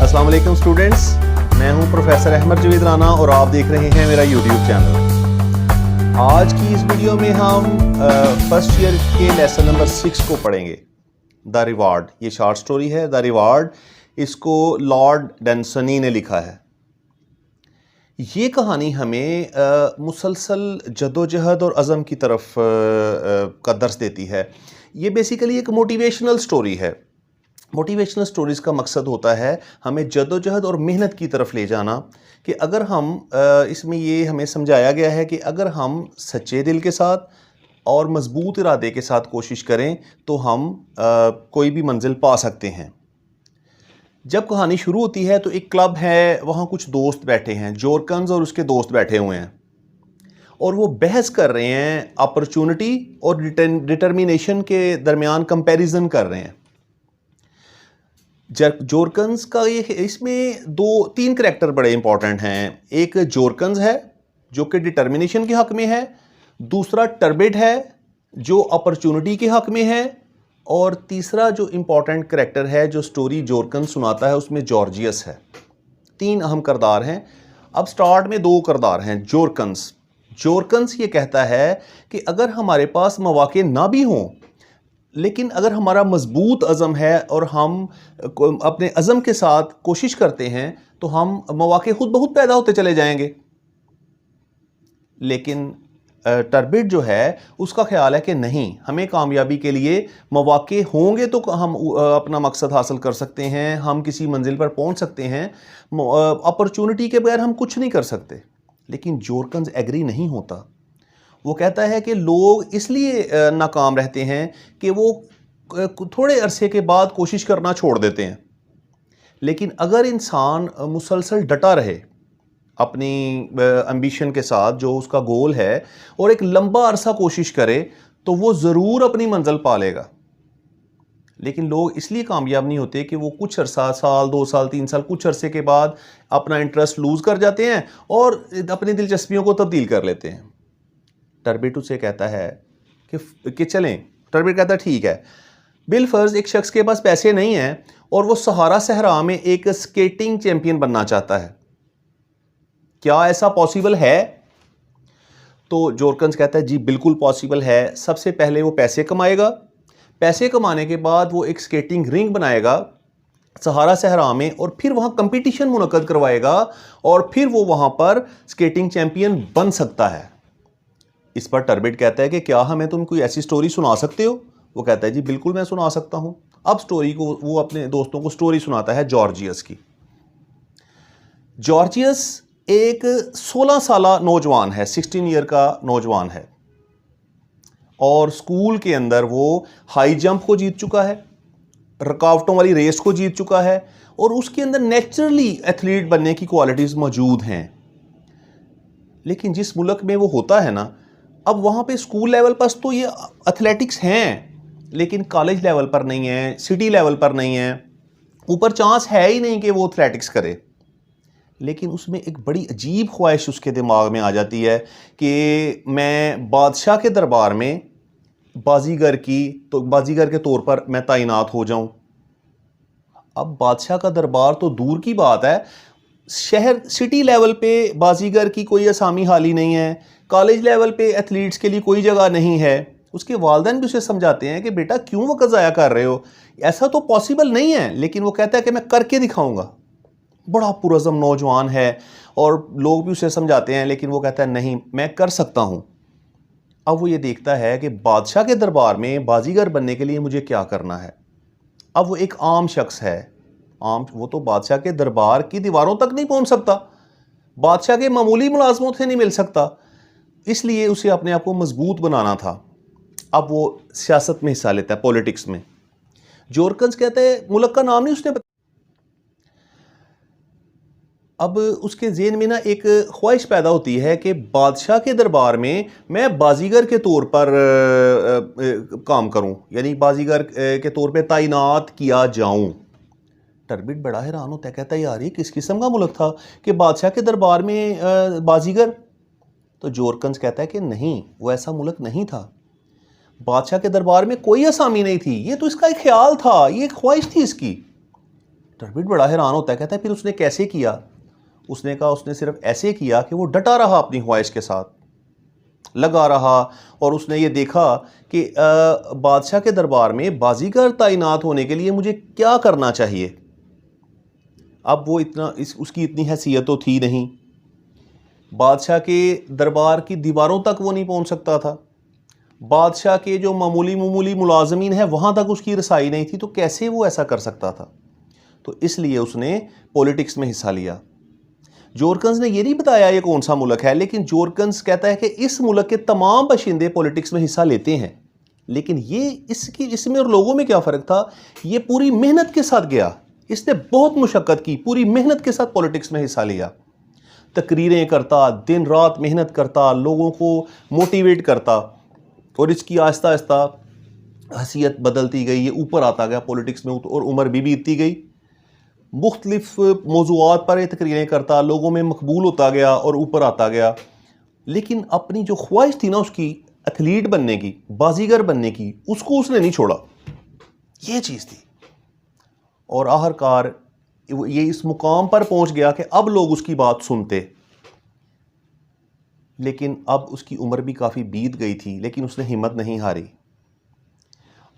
अस्सलाम वालेकुम स्टूडेंट्स, मैं हूं प्रोफेसर अहमद जवीद राना और आप देख रहे हैं मेरा यूट्यूब चैनल। आज की इस वीडियो में हम फर्स्ट ईयर के लेसन नंबर 6 को पढ़ेंगे, द रिवार्ड। ये शॉर्ट स्टोरी है द रिवार्ड, इसको लॉर्ड डेंसनी ने लिखा है। ये कहानी हमें मुसलसल जदोजहद और अज़म की तरफ का दर्स देती है। ये बेसिकली एक मोटिवेशनल स्टोरी है। मोटिवेशनल स्टोरीज़ का मकसद होता है हमें जदोजहद और मेहनत की तरफ ले जाना, कि अगर हम इसमें ये हमें समझाया गया है कि अगर हम सच्चे दिल के साथ और मज़बूत इरादे के साथ कोशिश करें तो हम कोई भी मंजिल पा सकते हैं। जब कहानी शुरू होती है तो एक क्लब है, वहाँ कुछ दोस्त बैठे हैं, जोरकन्स और उसके दोस्त बैठे हुए हैं और वो बहस कर रहे हैं, अपॉर्चुनिटी और डिटर्मिनेशन के दरमियान कंपैरिजन कर रहे हैं। जोरकन्स का ये इसमें 2-3 करैक्टर बड़े इंपॉर्टेंट हैं। एक जोरकन्स है जो कि डिटर्मिनेशन के हक़ में है, दूसरा टर्बिड है जो अपॉर्चुनिटी के हक़ में है, और तीसरा जो इम्पॉर्टेंट करैक्टर है जो स्टोरी जोरकन्स सुनाता है उसमें जॉर्जियस है। 3 अहम किरदार हैं। अब स्टार्ट में 2 किरदार हैं। जोरकन्स ये कहता है कि अगर हमारे पास मौके ना भी हों, लेकिन अगर हमारा मजबूत अज़म है और हम अपने अज़म के साथ कोशिश करते हैं तो हम मौके खुद ब खुद पैदा होते चले जाएंगे। लेकिन टर्बिड जो है उसका ख्याल है कि नहीं, हमें कामयाबी के लिए मौके होंगे तो हम अपना मकसद हासिल कर सकते हैं, हम किसी मंजिल पर पहुंच सकते हैं। अपॉर्चुनिटी के बगैर हम कुछ नहीं कर सकते। लेकिन जोरकन्स एग्री नहीं होता। वो कहता है कि लोग इसलिए नाकाम रहते हैं कि वो थोड़े अरसे के बाद कोशिश करना छोड़ देते हैं। लेकिन अगर इंसान मुसलसल डटा रहे अपनी एम्बिशन के साथ, जो उसका गोल है, और एक लंबा अरसा कोशिश करे तो वो ज़रूर अपनी मंजिल पा लेगा। लेकिन लोग इसलिए कामयाब नहीं होते कि वो कुछ अरसा, साल 2 साल 3 साल, कुछ अरसे के बाद अपना इंटरेस्ट लूज़ कर जाते हैं और अपनी दिलचस्पियों को तब्दील कर लेते हैं। टर्बिड उसे कहता है कि चलें। टर्बिड कहता है ठीक है, बिलफर्ज एक शख्स के पास पैसे नहीं हैं और वो सहारा सहरा में एक स्केटिंग चैंपियन बनना चाहता है, क्या ऐसा पॉसिबल है? तो जोरकन्स कहता है जी बिल्कुल पॉसिबल है। सबसे पहले वो पैसे कमाएगा, पैसे कमाने के बाद वो एक स्केटिंग रिंग बनाएगा सहारा सहरा में, और फिर वहाँ कंपटीशन मुनक्कद करवाएगा और फिर वो वहाँ पर स्केटिंग चैंपियन बन सकता है। इस पर टर्बिड कहता है कि क्या हमें तुम कोई ऐसी स्टोरी सुना सकते हो? वो कहता है जी बिल्कुल मैं सुना सकता हूँ। अब स्टोरी को वो अपने दोस्तों को स्टोरी सुनाता है जॉर्जियस की। जॉर्जियस एक 16 साल नौजवान है, 16 ईयर का नौजवान है, और स्कूल के अंदर वो हाई जंप को जीत चुका है, रुकावटों वाली रेस को जीत चुका है, और उसके अंदर नेचुरली एथलीट बनने की क्वालिटीज़ मौजूद हैं। लेकिन जिस मुल्क में वो होता है ना, अब वहाँ पे स्कूल लेवल पर तो ये एथलेटिक्स हैं, लेकिन कॉलेज लेवल पर नहीं है, सिटी लेवल पर नहीं है, ऊपर चांस है ही नहीं कि वो एथलेटिक्स करे। लेकिन उसमें एक बड़ी अजीब ख्वाहिश उसके दिमाग में आ जाती है कि मैं बादशाह के दरबार में बाजीगर के तौर पर मैं तैनात हो जाऊं। अब बादशाह का दरबार तो दूर की बात है, शहर सिटी लेवल पे बाजीगर की कोई असामी हाली नहीं है, कॉलेज लेवल पे एथलीट्स के लिए कोई जगह नहीं है। उसके वालिदैन भी उसे समझाते हैं कि बेटा क्यों वक्त ज़ाया कर रहे हो, ऐसा तो पॉसिबल नहीं है। लेकिन वो कहता है कि मैं करके दिखाऊंगा। बड़ा पुरज़म नौजवान है और लोग भी उसे समझाते हैं, लेकिन वो कहता है नहीं, मैं कर सकता हूँ। अब वो ये देखता है कि बादशाह के दरबार में बाजीगर बनने के लिए मुझे क्या करना है। अब वो एक आम शख्स है, वो तो बादशाह के दरबार की दीवारों तक नहीं पहुँच सकता, बादशाह के मामूली मुलाजमों से नहीं मिल सकता, इसलिए उसे अपने आप को मजबूत बनाना था। अब वो सियासत में हिस्सा लेता है, पॉलिटिक्स में। जोरकन्स कहते हैं मुल्क का नाम नहीं उसने बताया। अब उसके ज़हन में ना एक ख्वाहिश पैदा होती है कि बादशाह के दरबार में मैं बाजीगर के तौर पर काम करूं, यानी बाजीगर के तौर पे तैनात किया जाऊं। टर्बिड बड़ा हैरान होता है, कहता है यार ये किस किस्म का मुल्क था कि बादशाह के दरबार में बाजीगर। तो जोरकन्स कहता है कि नहीं, वो ऐसा मुल्क नहीं था। बादशाह के दरबार में कोई असामी नहीं थी, ये तो इसका एक ख्याल था, ये एक ख्वाहिश थी इसकी। टर्बिट बड़ा हैरान होता है, कहता है फिर उसने कैसे किया? उसने कहा उसने सिर्फ ऐसे किया कि वो डटा रहा, अपनी ख्वाहिश के साथ लगा रहा, और उसने ये देखा कि बादशाह के दरबार में बाजीगर तैनात होने के लिए मुझे क्या करना चाहिए। अब वो उसकी इतनी हैसियत तो थी नहीं, बादशाह के दरबार की दीवारों तक वो नहीं पहुंच सकता था, बादशाह के जो मामूली मुलाजमीन है वहाँ तक उसकी रसाई नहीं थी, तो कैसे वो ऐसा कर सकता था? तो इसलिए उसने पॉलिटिक्स में हिस्सा लिया। जोरकन्स ने ये नहीं बताया ये कौन सा मुल्क है, लेकिन जोरकन्स कहता है कि इस मुल्क के तमाम बाशिंदे पॉलिटिक्स में हिस्सा लेते हैं, लेकिन ये इसमें और लोगों में क्या फ़र्क था? ये पूरी मेहनत के साथ गया, इसने बहुत मुशक्क़त की, पूरी मेहनत के साथ पॉलिटिक्स में हिस्सा लिया, तकरीरें करता, दिन रात मेहनत करता, लोगों को मोटिवेट करता, और इसकी आहिस्ता आहिस्ता हैसियत बदलती गई, ये ऊपर आता गया पॉलिटिक्स में, और उम्र भी बीतती गई, मुख्तलिफ मौज़ूआत पर ये तकरीरें करता, लोगों में मकबूल होता गया और ऊपर आता गया। लेकिन अपनी जो ख्वाहिश थी ना उसकी, एथलीट बनने की, बाजीगर बनने की, उसको उसने नहीं छोड़ा, ये चीज़ थी। और आखिरकार ये इस मुकाम पर पहुंच गया कि अब लोग उसकी बात सुनते। लेकिन अब उसकी उम्र भी काफ़ी बीत गई थी, लेकिन उसने हिम्मत नहीं हारी।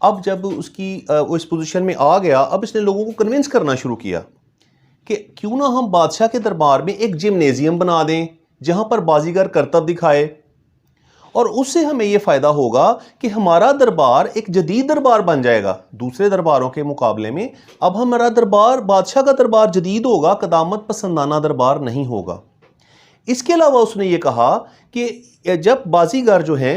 अब जब वो इस पोजीशन में आ गया, अब इसने लोगों को कन्विंस करना शुरू किया कि क्यों ना हम बादशाह के दरबार में एक जिम्नेजियम बना दें जहां पर बाजीगर करतब दिखाए, और उससे हमें ये फ़ायदा होगा कि हमारा दरबार एक जदीद दरबार बन जाएगा दूसरे दरबारों के मुकाबले में। अब हमारा दरबार, बादशाह का दरबार जदीद होगा, कदामत पसंदाना दरबार नहीं होगा। इसके अलावा उसने ये कहा कि जब बाजीगर जो है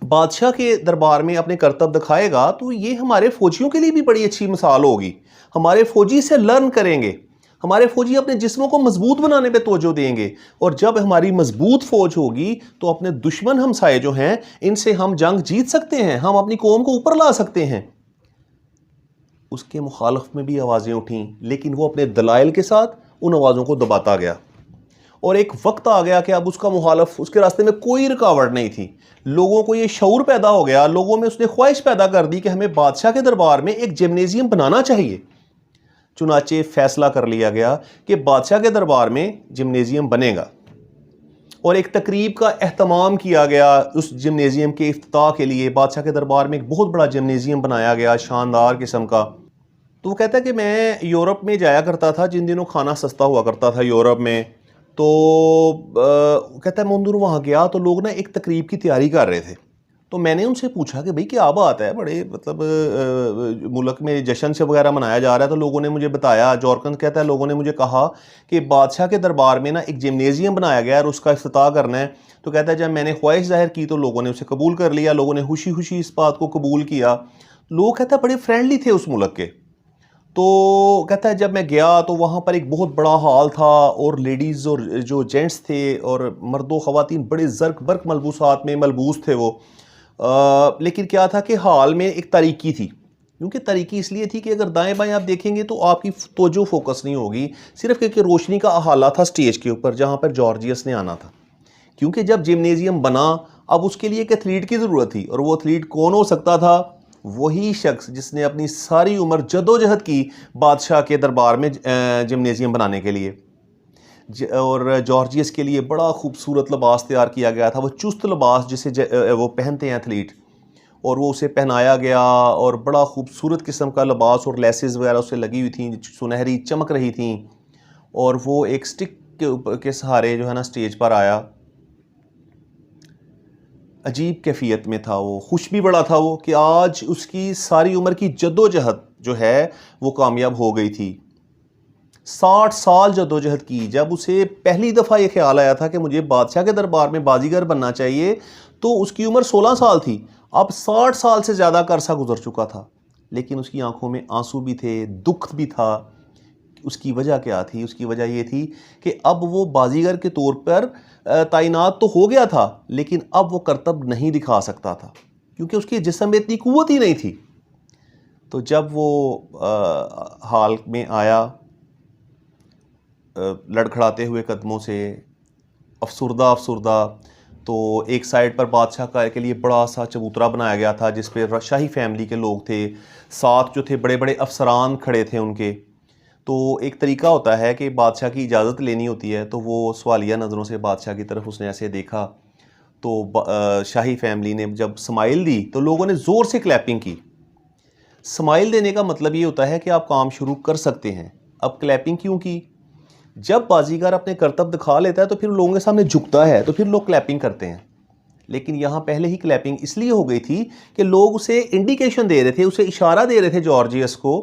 बादशाह के दरबार में अपने करतब दिखाएगा तो ये हमारे फ़ौजियों के लिए भी बड़ी अच्छी मिसाल होगी, हमारे फ़ौजी से लर्न करेंगे, हमारे फ़ौजी अपने जिस्मों को मजबूत बनाने पे तवज्जो देंगे, और जब हमारी मजबूत फ़ौज होगी तो अपने दुश्मन हमसाए जो हैं इनसे हम जंग जीत सकते हैं, हम अपनी कौम को ऊपर ला सकते हैं। उसके मुखालफ में भी आवाज़ें उठीं, लेकिन वो अपने दलाइल के साथ उन आवाज़ों को दबाता गया, और एक वक्त आ गया कि अब उसका मुखालफ, उसके रास्ते में कोई रुकावट नहीं थी। लोगों को ये शऊर पैदा हो गया, लोगों में उसने ख्वाहिश पैदा कर दी कि हमें बादशाह के दरबार में एक जिम्नेजियम बनाना चाहिए। चुनाचे फैसला कर लिया गया कि बादशाह के दरबार में जिम्नेजियम बनेगा, और एक तकरीब का एहतमाम किया गया उस जिम्नेजियम के इफ्तिताह के लिए। बादशाह के दरबार में एक बहुत बड़ा जिम्नेजियम बनाया गया, शानदार किस्म का। तो वो कहता है कि मैं यूरोप में जाया करता था, जिन दिनों खाना सस्ता हुआ करता था यूरोप में, तो कहता है मंदूर वहाँ गया तो लोग ना एक तकरीब की तैयारी कर रहे थे, तो मैंने उनसे पूछा कि भाई क्या बात है, बड़े मतलब मुल्क में जश्न से वगैरह मनाया जा रहा है। तो लोगों ने मुझे बताया, जॉर्कन कहता है लोगों ने मुझे कहा कि बादशाह के दरबार में ना एक जिम्नेजियम बनाया गया है और उसका इफ्तिताह करना है। तो कहता है जब मैंने ख्वाहिश जाहिर की तो लोगों ने उसे कबूल कर लिया, लोगों ने खुशी खुशी इस बात को कबूल किया। लोग कहता है बड़े फ्रेंडली थे उस मुल्क के। तो कहता है जब मैं गया तो वहाँ पर एक बहुत बड़ा हॉल था, और लेडीज़ और जो जेंट्स थे और मर्दों ख़वातीन बड़े ज़र्क बर्क मलबूसात में मलबूस थे वो। लेकिन क्या था कि हॉल में एक तारीकी थी, क्योंकि तारीकी इसलिए थी कि अगर दाएं बाएं आप देखेंगे तो आपकी तवज्जो फोकस नहीं होगी, सिर्फ क्योंकि रोशनी का अहाला था स्टेज के ऊपर जहाँ पर जॉर्जियस ने आना था। क्योंकि जब जिम्नेजियम बना अब उसके लिए एक एथलीट की ज़रूरत थी, और वो एथलीट कौन हो सकता था? वही शख्स जिसने अपनी सारी उम्र जदोजहद की बादशाह के दरबार में जिम्नेजियम बनाने के लिए। और जॉर्जियस के लिए बड़ा खूबसूरत लिबास तैयार किया गया था, वो चुस्त लिबास जिसे वो पहनते हैं एथलीट, और वो उसे पहनाया गया, और बड़ा खूबसूरत किस्म का लिबास और लेसेस वगैरह उससे लगी हुई थी, सुनहरी चमक रही थी। और वो एक स्टिक के सहारे जो है ना स्टेज पर आया, अजीब कैफियत में था वो, खुश भी बड़ा था वो कि आज उसकी सारी उम्र की जद्दोजहद जो है वो कामयाब हो गई थी। 60 साल जद्दोजहद की, जब उसे पहली दफ़ा ये ख्याल आया था कि मुझे बादशाह के दरबार में बाजीगर बनना चाहिए, तो उसकी उम्र 16 साल थी। अब 60 साल से ज़्यादा का अरसा गुजर चुका था, लेकिन उसकी आंखों में आंसू भी थे, दुख भी था। उसकी वजह क्या थी? उसकी वजह ये थी कि अब वो बाजीगर के तौर पर तैनात तो हो गया था, लेकिन अब वो करतब नहीं दिखा सकता था, क्योंकि उसके जिस्म में इतनी क़ुव्वत ही नहीं थी। तो जब वो हाल में आया लड़खड़ाते हुए कदमों से, अफसुर्दा अफसुर्दा, तो एक साइड पर बादशाह का के लिए बड़ा सा चबूतरा बनाया गया था जिस पे शाही फैमिली के लोग थे, साथ जो थे बड़े बड़े अफसरान खड़े थे उनके। तो एक तरीका होता है कि बादशाह की इजाज़त लेनी होती है, तो वो सवालिया नज़रों से बादशाह की तरफ उसने ऐसे देखा, तो शाही फैमिली ने जब स्माइल दी तो लोगों ने ज़ोर से क्लैपिंग की। स्माइल देने का मतलब ये होता है कि आप काम शुरू कर सकते हैं। अब क्लैपिंग क्यों की? जब बाजीगर अपने करतब दिखा लेता है तो फिर लोगों के सामने झुकता है, तो फिर लोग क्लैपिंग करते हैं। लेकिन यहाँ पहले ही क्लैपिंग इसलिए हो गई थी कि लोग उसे इंडिकेशन दे रहे थे, उसे इशारा दे रहे थे जॉर्जियस को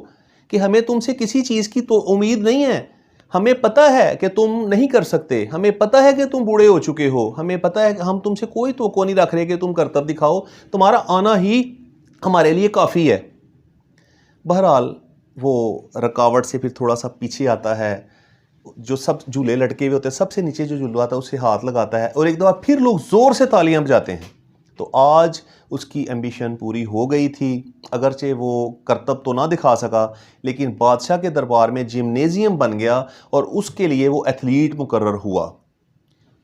कि हमें तुमसे किसी चीज़ की तो उम्मीद नहीं है, हमें पता है कि तुम नहीं कर सकते, हमें पता है कि तुम बूढ़े हो चुके हो, हमें पता है कि हम तुमसे कोई तवक्को नहीं रख रहे कि तुम करतब दिखाओ, तुम्हारा आना ही हमारे लिए काफ़ी है। बहरहाल वो रुकावट से फिर थोड़ा सा पीछे आता है, जो सब झूले लटके हुए होते हैं सबसे नीचे जो झूला आता है उसे हाथ लगाता है और एक दफ़ा फिर लोग ज़ोर से तालियां बजाते हैं। तो आज उसकी एम्बिशन पूरी हो गई थी, अगरचे वो करतब तो ना दिखा सका, लेकिन बादशाह के दरबार में जिम्नेजियम बन गया और उसके लिए वो एथलीट मुकर्रर हुआ।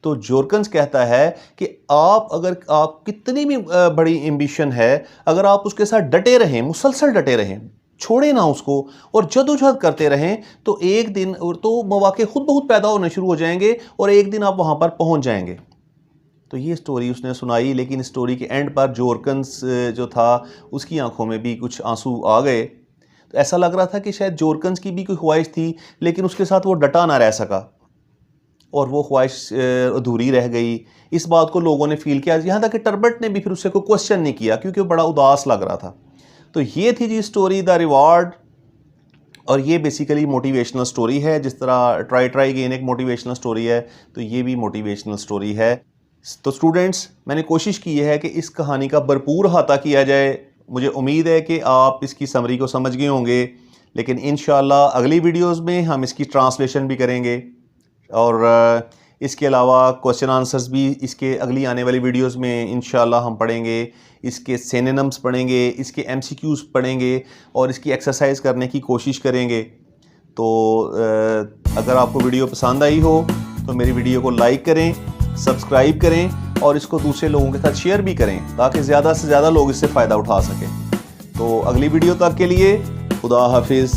तो जोरकन्स कहता है कि अगर आप कितनी भी बड़ी एम्बिशन है, अगर आप उसके साथ डटे रहें, मुसलसल डटे रहें, छोड़े ना उसको और जदोजहद करते रहें, तो एक दिन तो मौके खुद बहुत पैदा होने शुरू हो जाएंगे और एक दिन आप वहाँ पर पहुँच जाएंगे। तो ये स्टोरी उसने सुनाई, लेकिन स्टोरी के एंड पर जोरकन्स जो था उसकी आंखों में भी कुछ आंसू आ गए। तो ऐसा लग रहा था कि शायद जोरकन्स की भी कोई ख्वाहिश थी, लेकिन उसके साथ वो डटा ना रह सका और वो ख्वाहिश अधूरी रह गई। इस बात को लोगों ने फील किया, यहाँ तक कि टर्बट ने भी फिर उससे कोई क्वेश्चन नहीं किया क्योंकि वो बड़ा उदास लग रहा था। तो ये थी जी स्टोरी द रिवार्ड, और ये बेसिकली मोटिवेशनल स्टोरी है। जिस तरह ट्राई अगेन एक मोटिवेशनल स्टोरी है, तो ये भी मोटिवेशनल स्टोरी है। तो स्टूडेंट्स, मैंने कोशिश की है कि इस कहानी का भरपूर अहाता किया जाए। मुझे उम्मीद है कि आप इसकी समरी को समझ गए होंगे, लेकिन इंशाल्लाह अगली वीडियोस में हम इसकी ट्रांसलेशन भी करेंगे और इसके अलावा क्वेश्चन आंसर्स भी इसके अगली आने वाली वीडियोस में इंशाल्लाह हम पढ़ेंगे। इसके सिनोनिम्स पढ़ेंगे, इसके एमसीक्यूज़ पढ़ेंगे और इसकी एक्सरसाइज करने की कोशिश करेंगे। तो अगर आपको वीडियो पसंद आई हो तो मेरी वीडियो को लाइक करें, सब्सक्राइब करें और इसको दूसरे लोगों के साथ शेयर भी करें ताकि ज़्यादा से ज़्यादा लोग इससे फ़ायदा उठा सकें। तो अगली वीडियो तक के लिए खुदा हाफिज़।